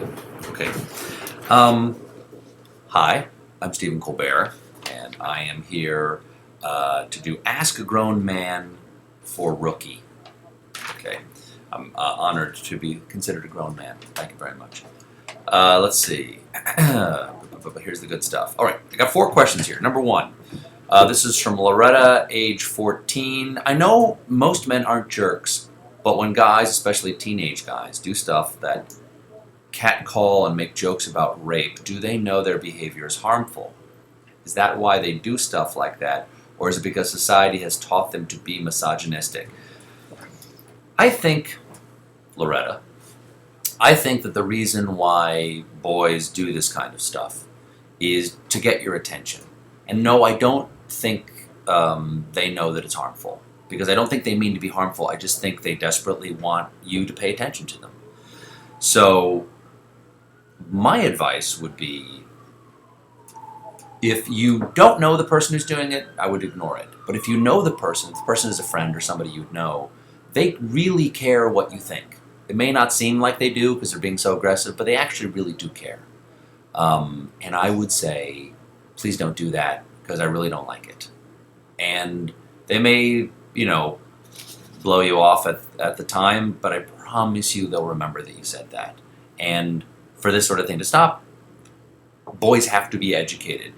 volume. Okay. Um, Hi, I'm Stephen Colbert, and I am here to do Ask a Grown Man for Rookie. Okay. I'm honored to be considered a grown man. Thank you very much. Let's see. Here's the good stuff. All right, I got 4 questions here. Number 1. This is from Loretta, age 14. I know most men aren't jerks, but when guys, especially teenage guys, do stuff that catcall and make jokes about rape, do they know their behavior is harmful? Is that why they do stuff like that? Or is it because society has taught them to be misogynistic? I think, Loretta, I think that the reason why boys do this kind of stuff is to get your attention. And no, I don't think they know that it's harmful. Because I don't think they mean to be harmful. I just think they desperately want you to pay attention to them. So my advice would be, if you don't know the person who's doing it, I would ignore it. But if you know the person is a friend or somebody you know, they really care what you think. It may not seem like they do because they're being so aggressive, but they actually really do care. And I would say, please don't do that because I really don't like it. And they may, blow you off at the time, but I promise you they'll remember that you said that. And for this sort of thing to stop, boys have to be educated.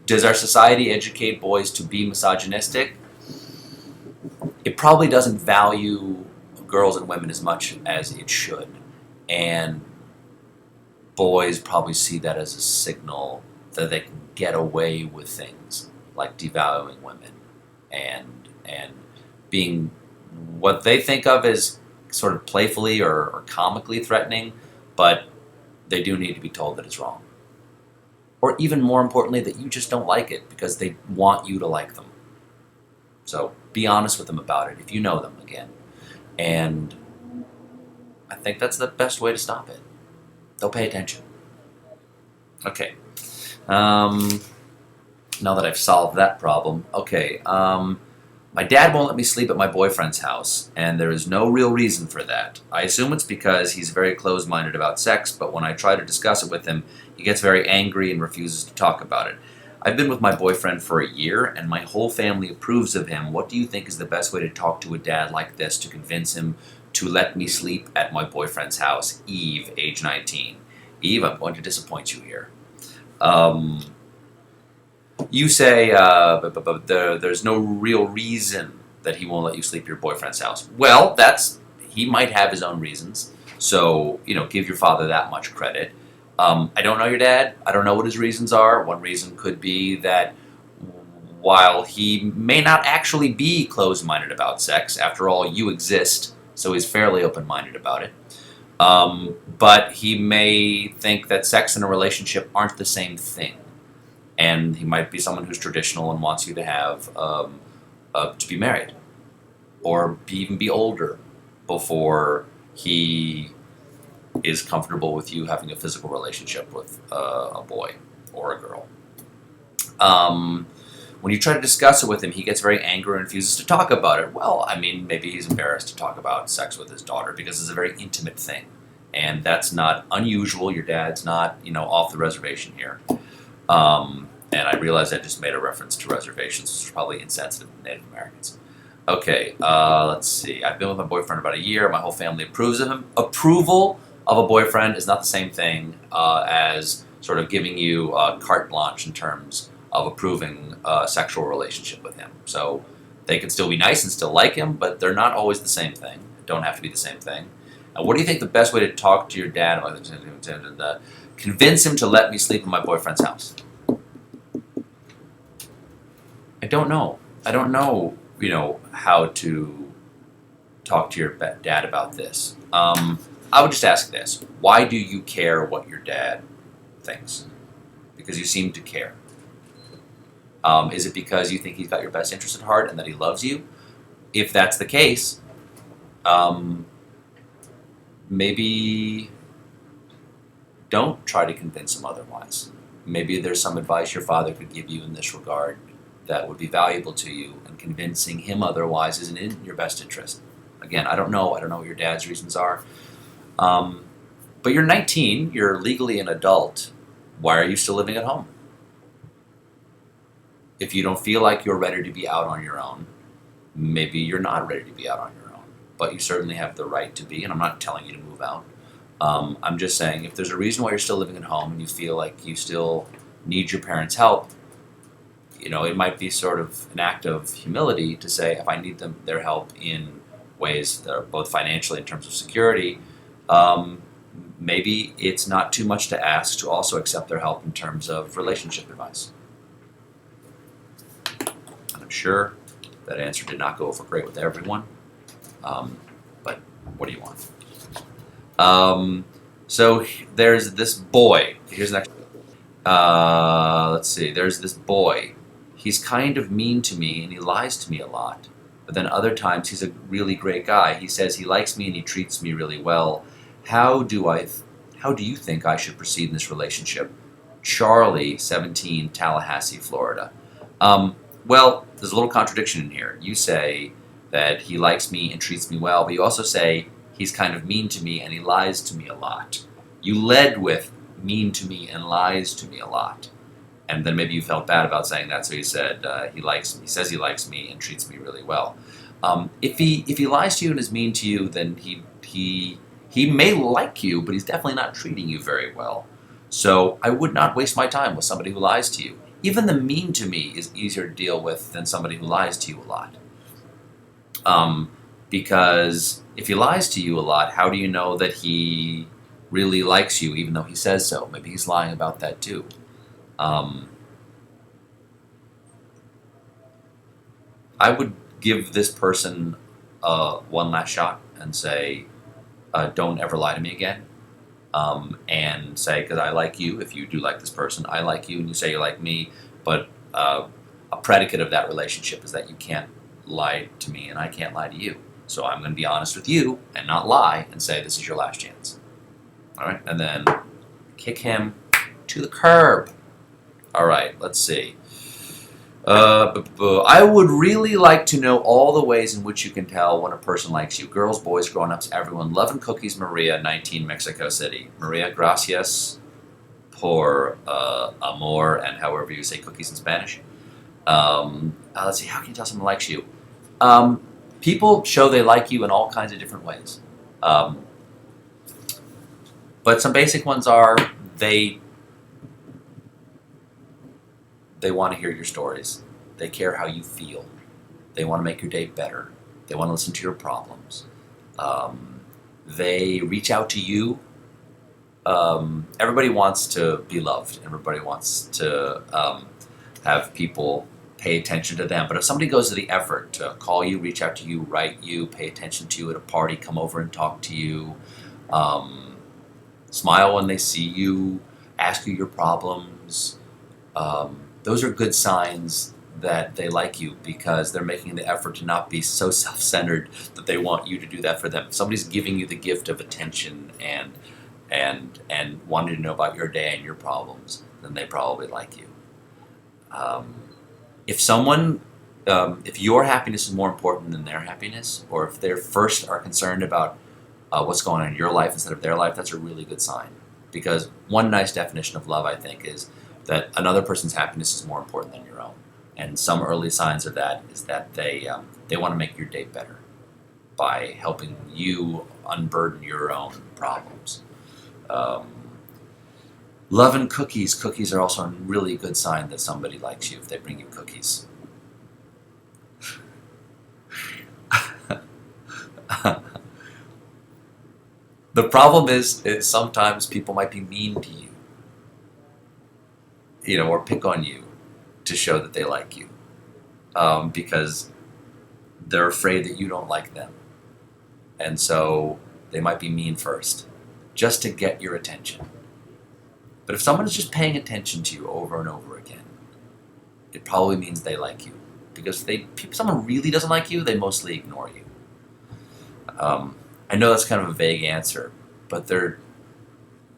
Does our society educate boys to be misogynistic? It probably doesn't value girls and women as much as it should. And boys probably see that as a signal that they can get away with things like devaluing women and being what they think of as sort of playfully or comically threatening, but they do need to be told that it's wrong. Or even more importantly, that you just don't like it because they want you to like them. So be honest with them about it if you know them again. And I think that's the best way to stop it. They'll pay attention. Okay. Now that I've solved that problem, okay. My dad won't let me sleep at my boyfriend's house, and there is no real reason for that. I assume it's because he's very closed-minded about sex, but when I try to discuss it with him, he gets very angry and refuses to talk about it. I've been with my boyfriend for a year, and my whole family approves of him. What do you think is the best way to talk to a dad like this to convince him to let me sleep at my boyfriend's house? Eve, age 19. Eve, I'm going to disappoint you here. You say there's no real reason that he won't let you sleep at your boyfriend's house. Well, he might have his own reasons. So, give your father that much credit. I don't know your dad. I don't know what his reasons are. One reason could be that while he may not actually be closed-minded about sex, after all, you exist, so he's fairly open-minded about it. But he may think that sex and a relationship aren't the same thing. And he might be someone who's traditional and wants you to have to be married, or even be older before he is comfortable with you having a physical relationship with a boy or a girl. When you try to discuss it with him, he gets very angry and refuses to talk about it. Well, maybe he's embarrassed to talk about sex with his daughter because it's a very intimate thing, and that's not unusual. Your dad's not, off the reservation here. And I realize I just made a reference to reservations, which is probably insensitive to Native Americans. Okay, let's see. I've been with my boyfriend about a year. My whole family approves of him. Approval of a boyfriend is not the same thing as sort of giving you carte blanche in terms of approving a sexual relationship with him. So they can still be nice and still like him, but they're not always the same thing. Don't have to be the same thing. What do you think the best way to talk to your dad about and convince him to let me sleep in my boyfriend's house? I don't know. I don't know, how to talk to your dad about this. I would just ask this. Why do you care what your dad thinks? Because you seem to care. Is it because you think he's got your best interest at heart and that he loves you? If that's the case, maybe don't try to convince him otherwise. Maybe there's some advice your father could give you in this regard that would be valuable to you, and convincing him otherwise isn't in your best interest. Again, I don't know what your dad's reasons are, But you're 19, you're legally an adult. Why are you still living at home? If you don't feel like you're ready to be out on your own, maybe you're not ready to be out on your own. But you certainly have the right to be, and I'm not telling you to move out. I'm just saying if there's a reason why you're still living at home and you feel like you still need your parents' help, it might be sort of an act of humility to say, if I need their help in ways that are both financially in terms of security, maybe it's not too much to ask to also accept their help in terms of relationship advice. And I'm sure that answer did not go over great with everyone, but what do you want? So there's this boy. Here's the next. Let's see. There's this boy. He's kind of mean to me and he lies to me a lot. But then other times he's a really great guy. He says he likes me and he treats me really well. How do you think I should proceed in this relationship? Charlie, 17, Tallahassee, Florida. Well, there's a little contradiction in here. You say that he likes me and treats me well, but you also say he's kind of mean to me and he lies to me a lot. You led with mean to me and lies to me a lot. And then maybe you felt bad about saying that, so you said he says he likes me and treats me really well. If he lies to you and is mean to you, then he may like you, but he's definitely not treating you very well. So I would not waste my time with somebody who lies to you. Even the mean to me is easier to deal with than somebody who lies to you a lot. Because if he lies to you a lot, how do you know that he really likes you, even though he says so? Maybe he's lying about that too. I would give this person one last shot and say, don't ever lie to me again. And say, because I like you, if you do like this person, I like you, and you say you like me, but a predicate of that relationship is that you can't lie to me and I can't lie to you. So I'm going to be honest with you and not lie and say this is your last chance. All right, and then kick him to the curb. All right, let's see. I would really like to know all the ways in which you can tell when a person likes you. Girls, boys, grown-ups, everyone. Love and cookies, Maria, 19, Mexico City. Maria, gracias por amor, and however you say cookies in Spanish. Let's see, how can you tell someone likes you? People show they like you in all kinds of different ways. But some basic ones are they want to hear your stories. They care how you feel. They want to make your day better. They want to listen to your problems. They reach out to you. Everybody wants to be loved. Everybody wants to have people pay attention to them. But if somebody goes to the effort to call you, reach out to you, write you, pay attention to you at a party, come over and talk to you, smile when they see you, ask you your problems, those are good signs that they like you because they're making the effort to not be so self-centered that they want you to do that for them. If somebody's giving you the gift of attention and wanting to know about your day and your problems, then they probably like you. If your happiness is more important than their happiness, or if they first are concerned about what's going on in your life instead of their life, that's a really good sign. Because one nice definition of love, I think, is that another person's happiness is more important than your own. And some early signs of that is that they want to make your day better by helping you unburden your own problems. Love and cookies. Cookies are also a really good sign that somebody likes you if they bring you cookies. The problem is sometimes people might be mean to you, or pick on you to show that they like you, because they're afraid that you don't like them. And so they might be mean first, just to get your attention. But if someone is just paying attention to you over and over again, it probably means they like you. Because if someone really doesn't like you, they mostly ignore you. I know that's kind of a vague answer, but there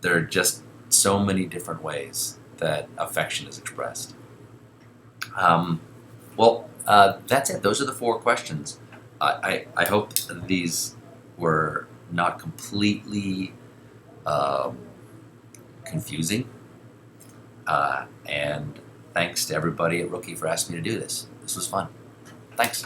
are just so many different ways that affection is expressed. That's it. Those are the 4 questions. I hope these were not completely confusing. And thanks to everybody at Rookie for asking me to do this. This was fun. Thanks.